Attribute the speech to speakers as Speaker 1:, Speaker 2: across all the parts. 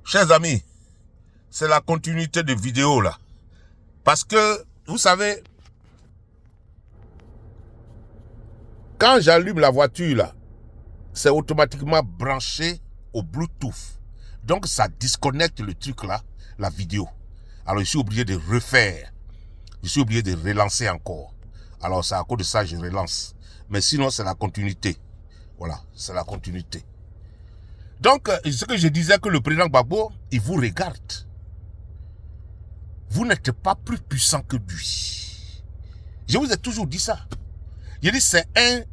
Speaker 1: Chers amis, c'est la continuité de vidéo là. Parce que, vous savez, quand j'allume la voiture là, c'est automatiquement branché au Bluetooth. Donc ça disconnecte le truc là, la vidéo. Alors je suis obligé de refaire. Je suis obligé de relancer encore. Alors c'est à cause de ça que je relance. Mais sinon c'est la continuité. Voilà, c'est la continuité. Donc, ce que je disais que le président Gbagbo, il vous regarde. Vous n'êtes pas plus puissant que lui. Je vous ai toujours dit ça. Je dis, c'est un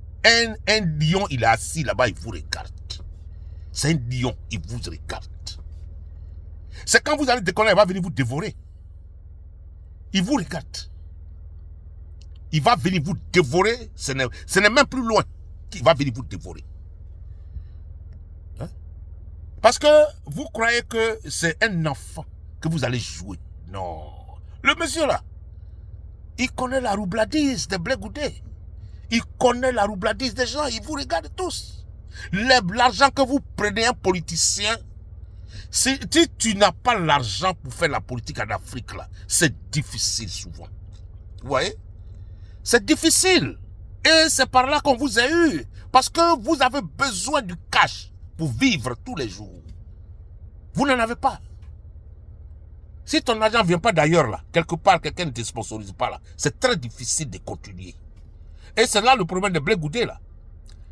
Speaker 1: lion, il est assis là-bas, il vous regarde. C'est un lion, il vous regarde. C'est quand vous allez décoller, il va venir vous dévorer. Il vous regarde. Il va venir vous dévorer. Ce n'est même plus loin qu'il va venir vous dévorer. Hein? Parce que vous croyez que c'est un enfant que vous allez jouer. Non. Le monsieur là, il connaît la roubladise des Blé Goudé. Il connaît la roubladise des gens. Il vous regarde tous. L'argent que vous prenez un politicien, si tu n'as pas l'argent pour faire la politique en Afrique, là, c'est difficile souvent. Vous voyez? C'est difficile. Et c'est par là qu'on vous a eu. Parce que vous avez besoin du cash pour vivre tous les jours. Vous n'en avez pas. Si ton argent ne vient pas d'ailleurs, là, quelque part, quelqu'un ne te sponsorise pas, là, c'est très difficile de continuer. Et c'est là le problème de Blé Goudé, là.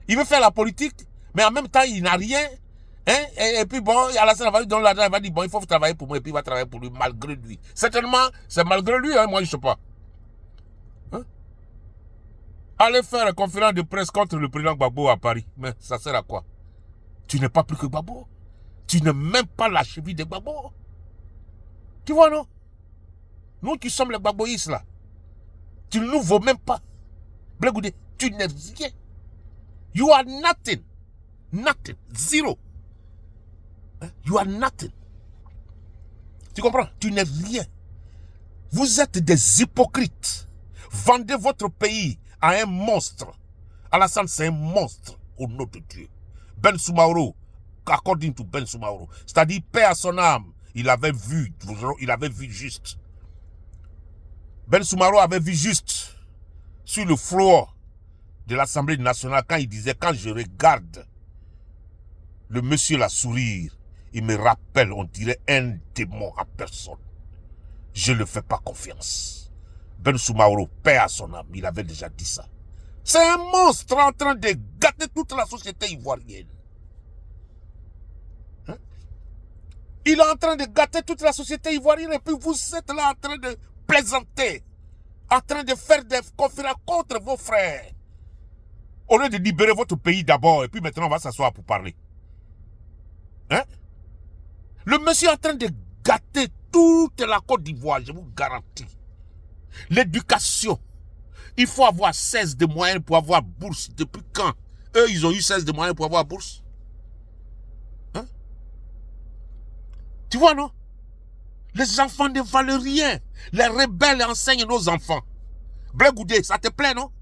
Speaker 1: Il veut faire la politique, mais en même temps, il n'a rien. Hein? Et puis bon, Alassane va lui donner l'argent, il va dire, bon, il faut travailler pour moi, et puis il va travailler pour lui, malgré lui. Certainement, c'est malgré lui, hein, moi, je ne sais pas. Hein? Allez faire une conférence de presse contre le président Gbagbo à Paris. Mais ça sert à quoi? Tu n'es pas plus que Gbagbo. Tu n'es même pas la cheville de Gbagbo. Tu vois, non? Nous qui sommes les Gbagboïstes, là. Tu ne nous vaux même pas. Blé Goudé, tu n'es rien. You are nothing. Nothing. Zero. You are nothing. Tu comprends? Tu n'es rien. Vous êtes des hypocrites. Vendez votre pays à un monstre. Alassane, c'est un monstre au nom de Dieu. Ben Soumaoro, according to Ben Soumaoro, c'est-à-dire paix à son âme, il avait vu juste. Ben Soumaoro avait vu juste sur le floor de l'Assemblée nationale quand il disait, quand je regarde le monsieur la sourire, il me rappelle, on dirait un démon à personne. Je ne le fais pas confiance. Ben Soumaoro, paix à son âme, il avait déjà dit ça. C'est un monstre en train de gâter toute la société ivoirienne. Hein? Il est en train de gâter toute la société ivoirienne et puis vous êtes là en train de plaisanter, en train de faire des conférences contre vos frères. Au lieu de libérer votre pays d'abord et puis maintenant on va s'asseoir pour parler. Hein? Le monsieur est en train de gâter toute la Côte d'Ivoire, je vous garantis. L'éducation. Il faut avoir 16 de moyens pour avoir bourse. Depuis quand? Eux, ils ont eu 16 de moyens pour avoir bourse. Hein? Tu vois, non? Les enfants ne valent rien. Les rebelles enseignent nos enfants. Blé Goudé, ça te plaît, non?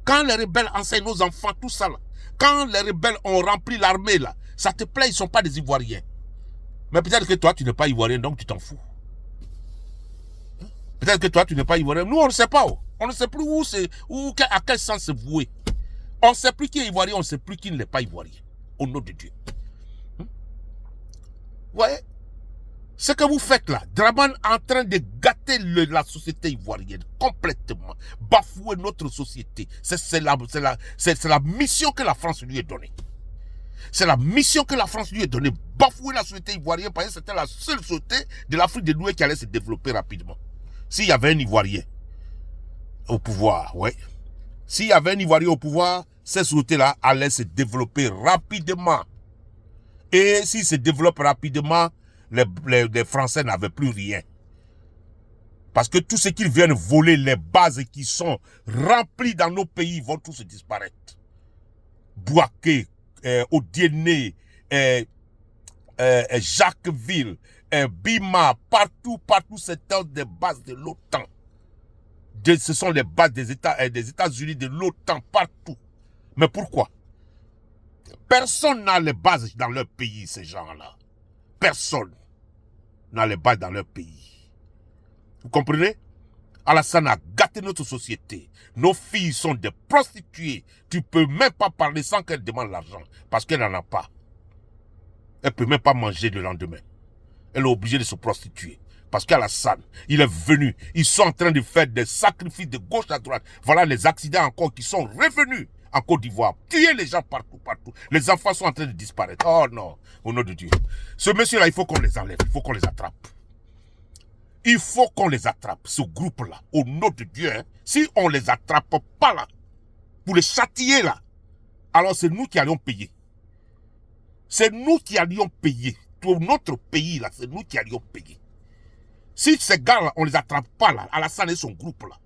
Speaker 1: Quand les rebelles enseignent nos enfants, tout ça, là, quand les rebelles ont rempli l'armée, là, ça te plaît, ils ne sont pas des Ivoiriens. Mais peut-être que toi, tu n'es pas Ivoirien, donc tu t'en fous. Hein? Peut-être que toi, tu n'es pas Ivoirien. Nous, on ne sait pas. On ne sait plus à quel sens se vouer. On ne sait plus qui est Ivoirien, on ne sait plus qui n'est pas Ivoirien. Au nom de Dieu. Vous voyez? Ce que vous faites là, Draman est en train de gâter la société ivoirienne complètement, bafouer notre société. C'est la mission que la France lui a donnée. C'est la mission que la France lui a donnée, bafouer la société ivoirienne parce que c'était la seule société de l'Afrique de l'Ouest qui allait se développer rapidement. S'il y avait un Ivoirien au pouvoir, ouais. S'il y avait un Ivoirien au pouvoir, cette société-là allait se développer rapidement. Et s'il se développe rapidement, les Français n'avaient plus rien. Parce que tout ce qu'ils viennent voler, les bases qui sont remplies dans nos pays, vont tous disparaître. Bouaké, Odiéné, Jacquesville, Bima, partout, c'est des bases de l'OTAN. Ce sont les bases des États-Unis, de l'OTAN, partout. Mais pourquoi? Personne n'a les bases dans leur pays, ces gens-là. personne n'allait battre dans leur pays. Vous comprenez? Alassane a gâté notre société. Nos filles sont des prostituées. Tu ne peux même pas parler sans qu'elle demande l'argent. Parce qu'elle n'en a pas. Elle ne peut même pas manger le lendemain. Elle est obligée de se prostituer. Parce qu'Alassane, il est venu. Ils sont en train de faire des sacrifices de gauche à droite. Voilà les accidents encore qui sont revenus en Côte d'Ivoire. Tuer les gens partout, partout. Les enfants sont en train de disparaître. Oh non, au nom de Dieu. Ce monsieur-là, il faut qu'on les enlève. Il faut qu'on les attrape. Il faut qu'on les attrape, ce groupe-là, au nom de Dieu. Hein. Si on ne les attrape pas là, pour les châtier là, alors c'est nous qui allions payer. C'est nous qui allions payer. Pour notre pays là, c'est nous qui allions payer. Si ces gars-là, on ne les attrape pas là, Alassane et son groupe là,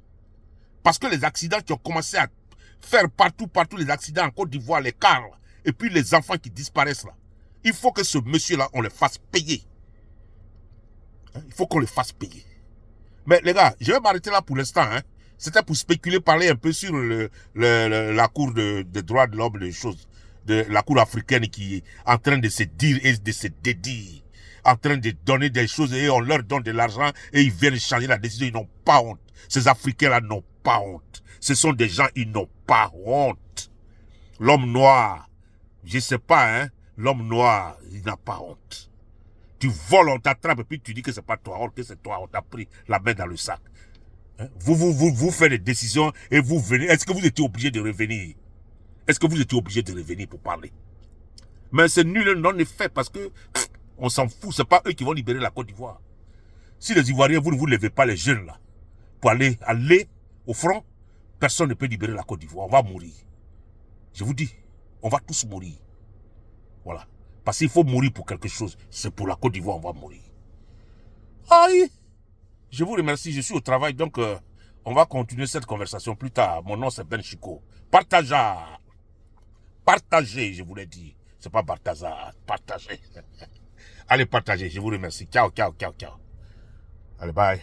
Speaker 1: parce que les accidents qui ont commencé à faire partout, les accidents en Côte d'Ivoire, les cars là, et puis les enfants qui disparaissent là, il faut que ce monsieur-là, on le fasse payer. Il faut qu'on le fasse payer. Mais les gars, je vais m'arrêter là pour l'instant. Hein. C'était pour spéculer, parler un peu sur la Cour des droits de l'homme, des choses, de la Cour africaine qui est en train de se dire et de se dédire, en train de donner des choses et on leur donne de l'argent et ils viennent changer la décision. Ils n'ont pas honte. Ces Africains-là n'ont pas honte. Ce sont des gens, ils n'ont pas honte. L'homme noir, je ne sais pas, hein, l'homme noir, il n'a pas honte. Tu voles, on t'attrape et puis tu dis que c'est pas toi, or que c'est toi, on t'a pris la main dans le sac. Hein? Vous faites des décisions et vous venez. Est-ce que vous étiez obligé de revenir? Est-ce que vous étiez obligé de revenir pour parler? Mais c'est nul, non effet parce que on s'en fout, c'est pas eux qui vont libérer la Côte d'Ivoire. Si les Ivoiriens, vous ne vous levez pas les jeunes là, pour aller au front, personne ne peut libérer la Côte d'Ivoire, on va mourir. Je vous dis, on va tous mourir. Voilà. Parce qu'il faut mourir pour quelque chose. C'est pour la Côte d'Ivoire, on va mourir. Aïe! Je vous remercie, je suis au travail, donc on va continuer cette conversation plus tard. Mon nom c'est Ben Chiko. Partagez, je vous l'ai dit. C'est pas Bartazar, partagez. Allez, partagez, je vous remercie. Ciao, ciao, ciao, ciao. Allez, bye.